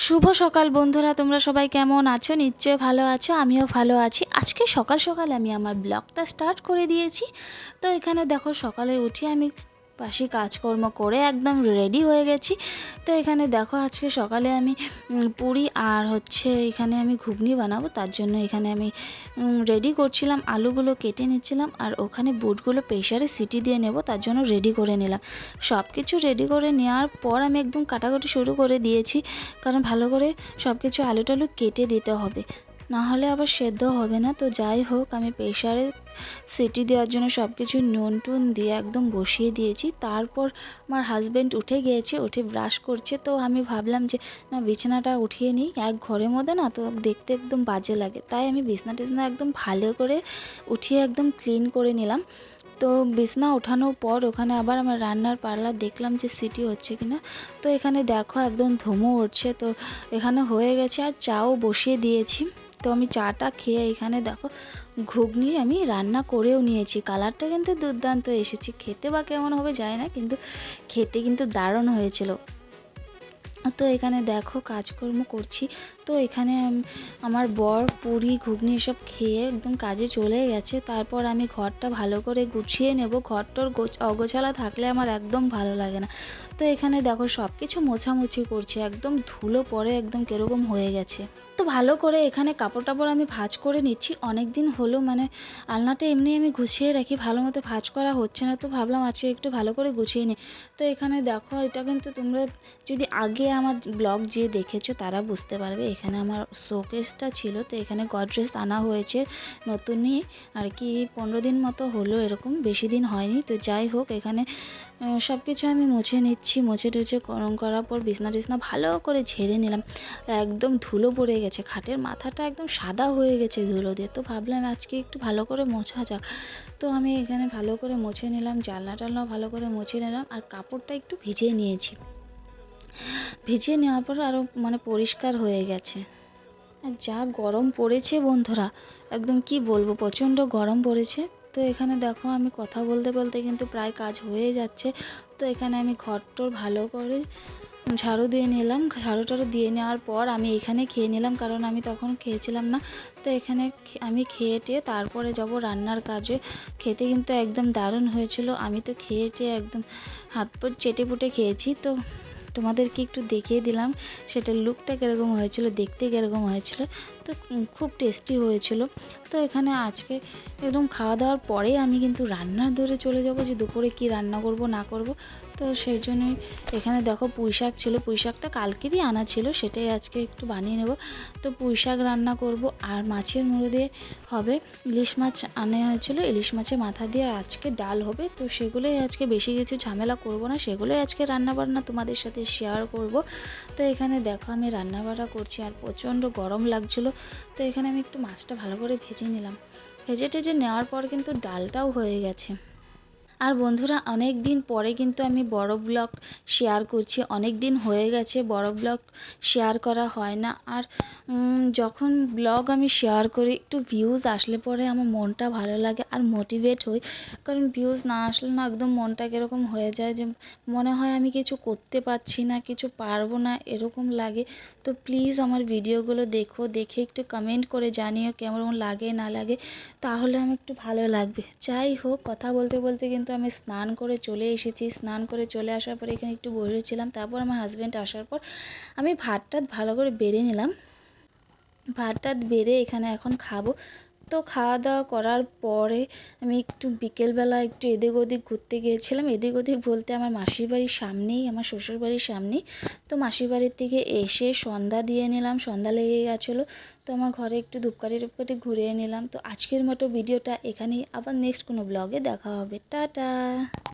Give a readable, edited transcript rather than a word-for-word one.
শুভ সকাল বন্ধুরা, তোমরা সবাই কেমন আছো? নিশ্চয়ই ভালো আছো, আমিও ভালো আছি। আজকে সকাল সকাল আমি আমার ব্লগটা স্টার্ট করে দিয়েছি। তো এখানে দেখো, সকালে উঠে আমি পাশে কাজকর্ম করে একদম রেডি হয়ে গেছি। তো এখানে দেখো, আজকে সকালে আমি পুরি আর এখানে আমি ঘুগনি বানাবো, তার জন্য এখানে আমি রেডি করছিলাম, আলুগুলো কেটে নিচ্ছিলাম আর ওখানে বুটগুলো প্রেশারে সিটি দিয়ে নেব, তার জন্য রেডি করে নিলাম। সব কিছু রেডি করে নেওয়ার পর আমি একদম কাটাকুটি শুরু করে দিয়েছি, কারণ ভালো করে সব কিছু আলু টালু কেটে দিতে হবে, না হলে আবার সেদ্ধ হবে না। তো যাই হোক, আমি প্রেশারে সিটি দেওয়ার জন্য সব কিছু নুন টুন দিয়ে একদম বসিয়ে দিয়েছি। তারপর আমার হাজব্যান্ড উঠে গিয়েছে, উঠে ব্রাশ করছে। তো আমি ভাবলাম যে না, বিছানাটা উঠিয়ে নিই, এক ঘরের মধ্যে না তো দেখতে একদম বাজে লাগে, তাই আমি বিছনা টিছনা একদম ভালো করে উঠিয়ে একদম ক্লিন করে নিলাম। তো বিছনা ওঠানোর পর ওখানে আবার আমার রান্নার পালা দেখলাম যে সিটি হচ্ছে কিনা। তো এখানে দেখো একদম ধুমো উঠছে। তো এখানে হয়ে গেছে আর চাও বসিয়ে দিয়েছি। তো আমি চাটা খেয়ে এখানে দেখো ঘুগনি আমি রান্না করেও নিয়েছি। কালারটা কিন্তু দুর্দান্ত এসেছে, খেতে বা কেমন হবে যায় না, কিন্তু খেতে কিন্তু দারুণ হয়েছিল। তো এখানে দেখো কাজকর্ম করছি। তো এখানে আমার বর পুরি ঘুগনি এসব খেয়ে একদম কাজে চলে গেছে। তারপর আমি ঘরটা ভালো করে গুছিয়ে নেব। ঘরটার অগোছালা থাকলে আমার একদম ভালো লাগে না। তো এখানে দেখো সব কিছু মোছামুছি করছি, একদম ধুলো পরে একদম কীরকম হয়ে গেছে। তো ভালো করে এখানে কাপড় টাপড় আমি ভাঁজ করে নিচ্ছি। অনেক দিন হলো, মানে আলনাটা এমনি আমি গুছিয়ে রাখি, ভালো মতো ভাঁজ করা হচ্ছে না, তো ভাবলাম আজকে একটু ভালো করে গুছিয়ে নিই। তো এখানে দেখো, এটা কিন্তু তোমরা যদি আগে আমার ব্লগ যে দেখেছো তারা বুঝতে পারবে। এখানে আমার শোকেসটা ছিল, তো এখানে গডরেজ আনা হয়েছে নতুনই আর কি, 15 দিন মতো হলো, এরকম বেশি দিন হয়নি। তো যাই হোক, এখানে সব কিছু আমি মুছে নিচ্ছি। মুছে টুছে গরম করার পর বিছনা টিছনা ভালো করে ঝেড়ে নিলাম। একদম ধুলো পড়ে গেছে, খাটের মাথাটা একদম সাদা হয়ে গেছে ধুলো দিয়ে। তো ভাবলাম আজকে একটু ভালো করে মোছা যাক। তো আমি এখানে ভালো করে মুছে নিলাম, জানলা টালনাও ভালো করে মুছে নিলাম আর কাপড়টা একটু ভিজিয়ে নিয়েছি। ভিজিয়ে নেওয়ার পর আরও মানে পরিষ্কার হয়ে গেছে। আর যা গরম পড়েছে বন্ধুরা, একদম কি বলবো, প্রচণ্ড গরম পড়েছে। তো এখানে দেখো, আমি কথা বলতে বলতে কিন্তু প্রায় কাজ হয়ে যাচ্ছে। তো এখানে আমি ঘরটোর ভালো করে ঝাড়ু দিয়ে নিলাম। ঝাড়ু টাড়ু দিয়ে নেওয়ার পর আমি এখানে খেয়ে নিলাম, কারণ আমি তখন খেয়েছিলাম না। তো এখানে আমি খেয়ে টেয়ে তারপরে যাব রান্নার কাজে। খেতে কিন্তু একদম দারুণ হয়েছিল। আমি তো খেয়ে টেয়ে একদম হাত পা চেটে পুটে খেয়েছি। তো তোমাদেরকে একটু দেখিয়ে দিলাম সেটার লুকটা কীরকম হয়েছিল, দেখতে কীরকম হয়েছিল। তো খুব টেস্টি হয়েছিল। তো এখানে আজকে একদম খাওয়া দাওয়ার পরেই আমি কিন্তু রান্নার দৌড়ে চলে যাব, যে দুপুরে কি রান্না করব না করব। তো সেই জন্যই এখানে দেখো পুঁই শাক ছিল, পুঁই শাকটা কালকেরই আনা ছিল, সেটাই আজকে একটু বানিয়ে নেব। তো পুঁই শাক রান্না করব আর মাছের মুড়ো দিয়ে হবে। ইলিশ মাছ আনা হয়েছিল, ইলিশ মাছের মাথা দিয়ে আজকে ডাল হবে। তো সেগুলোই আজকে, বেশি কিছু ঝামেলা করব না, সেগুলোই আজকে রান্নাবান্না তোমাদের সাথে শেয়ার করব। তো এখানে দেখো আমি রান্নাবান্না করছি আর প্রচণ্ড গরম লাগছিলো। তো এখানে আমি একটু মাছটা ভালো করে ভেজে নিলাম। ভেজে টেজে নেওয়ার পর কিন্তু ডালটাও হয়ে গেছে। আর বন্ধুরা, অনেক দিন পরে কিন্তু আমি বড় ব্লগ শেয়ার করছি। অনেক দিন হয়ে গেছে বড় ব্লগ শেয়ার করা হয় না। আর যখন ব্লগ আমি শেয়ার করি, একটু ভিউজ আসলে পরে আমার মনটা ভালো লাগে আর মোটিভেট হই। কারণ ভিউজ না আসলে না একদম মনটা কীরকম হয়ে যায়, যে মনে হয় আমি কিছু করতে পারছি না, কিছু পারবো না, এরকম লাগে। তো প্লিজ আমার ভিডিওগুলো দেখো, দেখে একটু কমেন্ট করে জানিও কেমন লাগে না লাগে, তাহলে আমার একটু ভালো লাগবে। যাই হোক, কথা বলতে বলতে কিন্তু আমি স্নান করে চলে এসেছি। স্নান করে চলে আসার পরে এখানে একটু বসেছিলাম। তারপর আমার হাজব্যান্ড আসার পর আমি ভাতটা ভালো করে বেড়ে নিলাম। ভাতটা বেড়ে এখানে এখন খাবো। তো খাওয়া দাওয়া করার পরে আমি একটু বিকেলবেলা একটু এদিক ওদিক ঘুরতে গিয়েছিলাম। এদিক ওদিক বলতে আমার মাসির বাড়ির সামনেই, আমার শ্বশুর বাড়ির সামনেই। তো মাসির বাড়ির থেকে এসে সন্ধ্যা দিয়ে নিলাম, সন্ধ্যা লেগে গেছিলো। তো আমার ঘরে একটু ধূপকাঠি টুপকাঠি ঘুরিয়ে নিলাম। তো আজকের মতো ভিডিওটা এখানেই, আবার নেক্সট কোনো ব্লগে দেখা হবে। টাটা।